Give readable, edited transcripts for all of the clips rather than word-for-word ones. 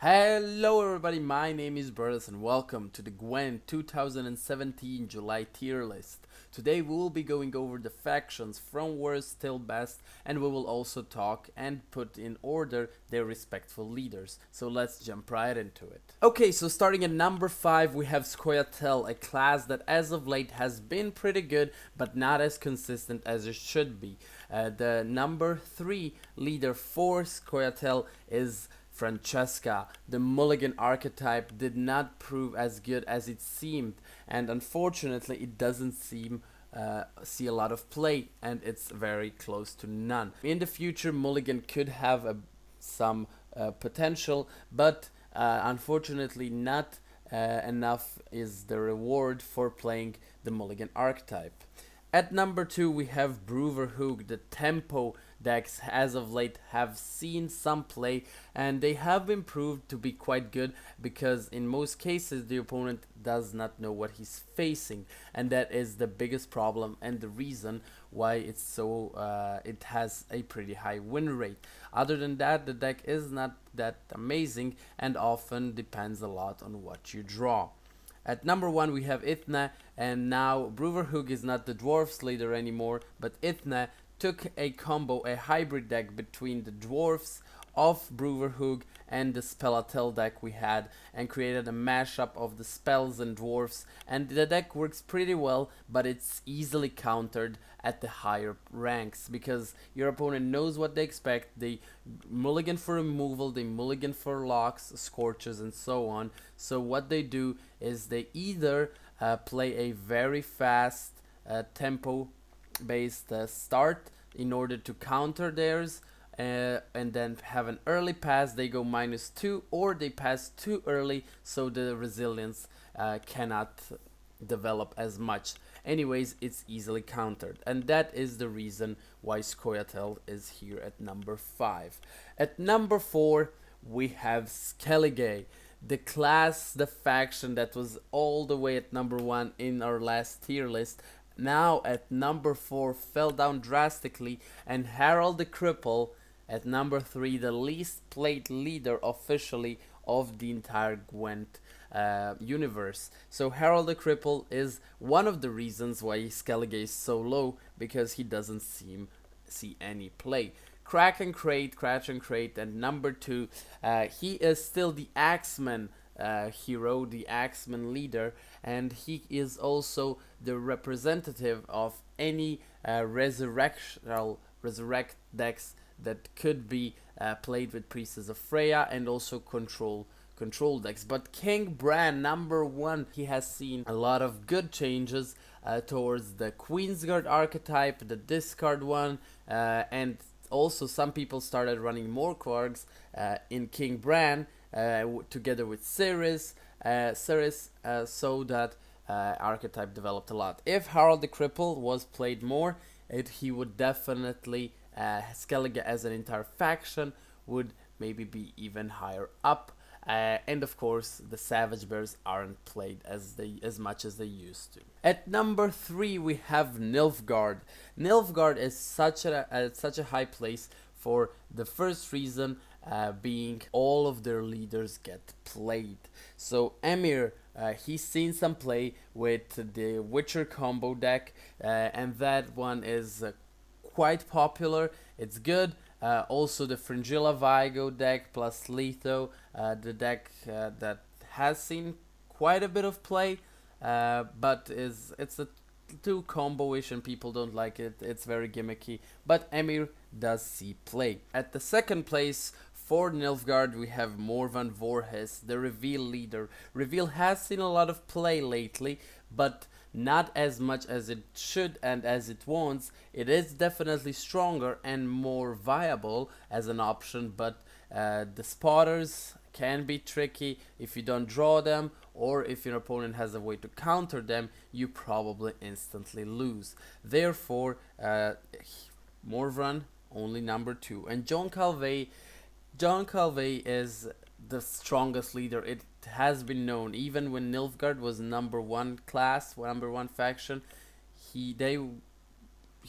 Hello everybody, my name is Burles and welcome to the Gwen 2017 July tier list. Today we will be going over the factions from worst till best, and we will also talk and put in order their respectful leaders. So let's jump right into it. Okay, so starting at number 5 we have Scoia'tael, a class that as of late has been pretty good but not as consistent as it should be. The number 3 leader for Scoia'tael is Francesca. The mulligan archetype did not prove as good as it seemed, and unfortunately it doesn't see a lot of play, and it's very close to none. In the future, mulligan could have some potential, but unfortunately not enough is the reward for playing the mulligan archetype. At number 2 we have Brotherhood. The tempo decks as of late have seen some play, and they have been proved to be quite good because in most cases the opponent does not know what he's facing, and that is the biggest problem and the reason why it has a pretty high win rate. Other than that, the deck is not that amazing and often depends a lot on what you draw. At number 1 we have Ithna, and now Brotherhood is not the dwarfs leader anymore, but Ithna took a combo, a hybrid deck between the dwarfs of Brotherhood and the Scoia'tael deck we had, and created a mashup of the spells and dwarfs, and the deck works pretty well, but it's easily countered at the higher ranks because your opponent knows what they expect. They mulligan for removal, they mulligan for locks, scorches, and so on. So what they do is they either play a very fast tempo based start in order to counter theirs, and then have an early pass. They go -2, or they pass too early so the resilience cannot develop as much. Anyways, it's easily countered, and that is the reason why Scoia'tael is here at number 5. At number 4 we have Skellige, the class, the faction that was all the way at number 1 in our last tier list. Now at number 4 fell down drastically, and Harold the Cripple at number 3, the least played leader officially of the entire Gwent universe. So Harold the Cripple is one of the reasons why Skellige is so low, because he doesn't see any play. Crash and Crate at number 2, he is still the Axeman hero, the Axeman leader, and he is also the representative of any resurrect decks that could be played with Priestess of Freya, and also control decks. But King Bran, number 1, he has seen a lot of good changes towards the Queensguard archetype, the discard one, and also some people started running more Quargs in King Bran together with Cirrus, so that archetype developed a lot. If Harold the Cripple was played more, he would definitely, Skellige as an entire faction would maybe be even higher up. And of course the Savage Bears aren't played as much as they used to. At number 3 we have Nilfgaard. Nilfgaard is such a high place for the first reason being all of their leaders get played. So Emir, he's seen some play with the Witcher combo deck, and that one is quite popular. It's good. Also the Fringilla Vigo deck plus Letho, the deck that has seen quite a bit of play, but it's a too combo-ish and people don't like it. It's very gimmicky, but Emir does see play. At the second place for Nilfgaard we have Morvan Voorhis, the Reveal leader. Reveal has seen a lot of play lately, but not as much as it should and as it wants. It is definitely stronger and more viable as an option, but the spotters can be tricky. If you don't draw them, or if your opponent has a way to counter them, you probably instantly lose. Therefore, Morvan only number 2. And John Calvey is the strongest leader. It has been known, even when Nilfgaard was number 1 class, number 1 faction, he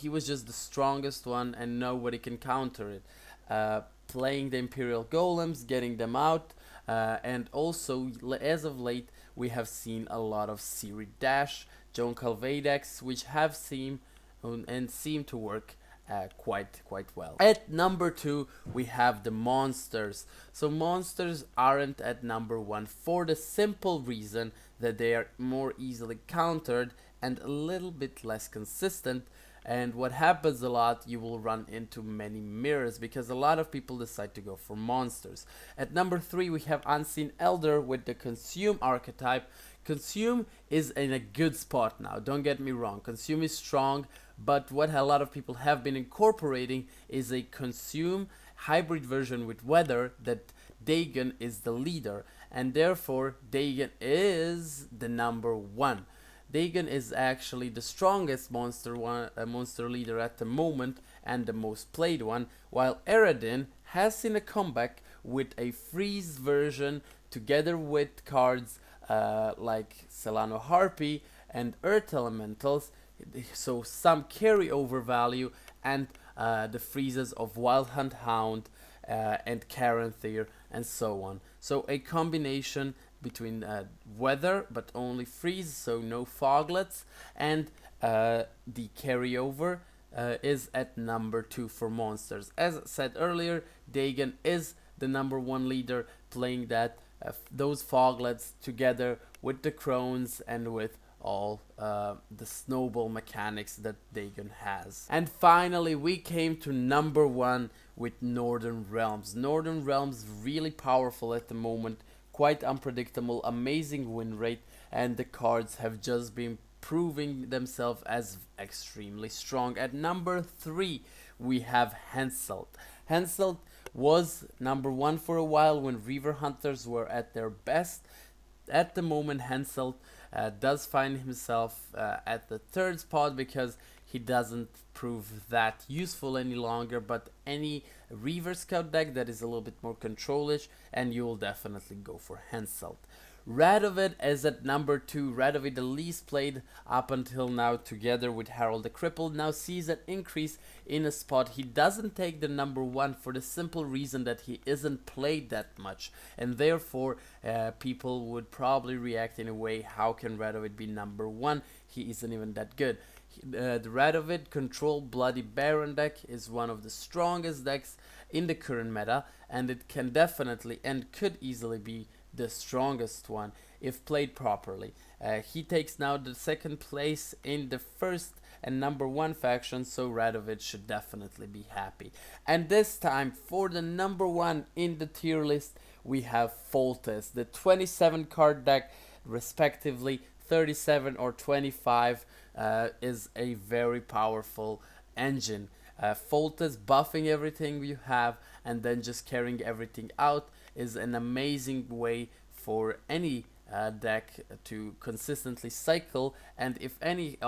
was just the strongest one and nobody can counter it. Playing the Imperial Golems, getting them out, And also, as of late, we have seen a lot of Siri Dash, Joan Calvé decks, which have seem to work quite well. At number 2, we have the monsters. So monsters aren't at number 1 for the simple reason that they are more easily countered and a little bit less consistent. And what happens a lot, you will run into many mirrors because a lot of people decide to go for monsters. At number 3, we have Unseen Elder with the Consume archetype. Consume is in a good spot now, don't get me wrong. Consume is strong, but what a lot of people have been incorporating is a Consume hybrid version with Weather that Dagon is the leader, and therefore Dagon is the number 1. Dagon is actually the strongest monster leader at the moment and the most played one, while Eredin has seen a comeback with a freeze version together with cards like Celano Harpy and Earth Elementals, so some carryover value, and the freezes of Wild Hunt Hound and Caranthir and so on. So a combination between weather but only freeze, so no foglets, and the carryover is at number 2 for monsters. As I said earlier, Dagon is the number 1 leader, playing that those foglets together with the crones and with all the snowball mechanics that Dagon has. And finally, we came to number 1 with Northern Realms. Northern Realms really powerful at the moment, quite unpredictable, amazing win rate, and the cards have just been proving themselves as extremely strong. At number 3, we have Henselt. Henselt was number 1 for a while when Reaver Hunters were at their best. At the moment, Henselt does find himself at the 3rd spot because he doesn't prove that useful any longer, but any Reaver Scout deck that is a little bit more controlish, and you will definitely go for Henselt. Radovid is at number 2. Radovid, the least played up until now, together with Harold the Crippled, now sees an increase in a spot. He doesn't take the number 1 for the simple reason that he isn't played that much, and therefore people would probably react in a way, how can Radovid be number 1? He isn't even that good. The Radovid Control Bloody Baron deck is one of the strongest decks in the current meta, and it can definitely and could easily be the strongest one if played properly. He takes now the 2nd place in the 1st and number 1 faction, so Radovid should definitely be happy. And this time, for the number 1 in the tier list, we have Foltest, the 27 card deck, respectively 37 or 25, is a very powerful engine. Foltest buffing everything you have and then just carrying everything out is an amazing way for any deck to consistently cycle, and if any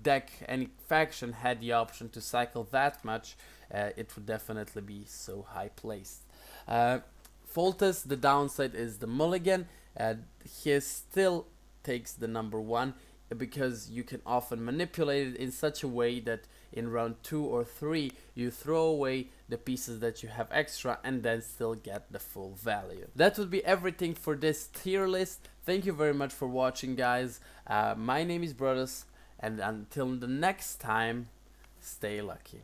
deck, any faction had the option to cycle that much, it would definitely be so high placed. Foltest, the downside is the mulligan. He still takes the number 1 because you can often manipulate it in such a way that in round 2 or 3 you throw away the pieces that you have extra and then still get the full value. That would be everything for this tier list. Thank you very much for watching, guys. My name is Brothers, and until the next time, stay lucky.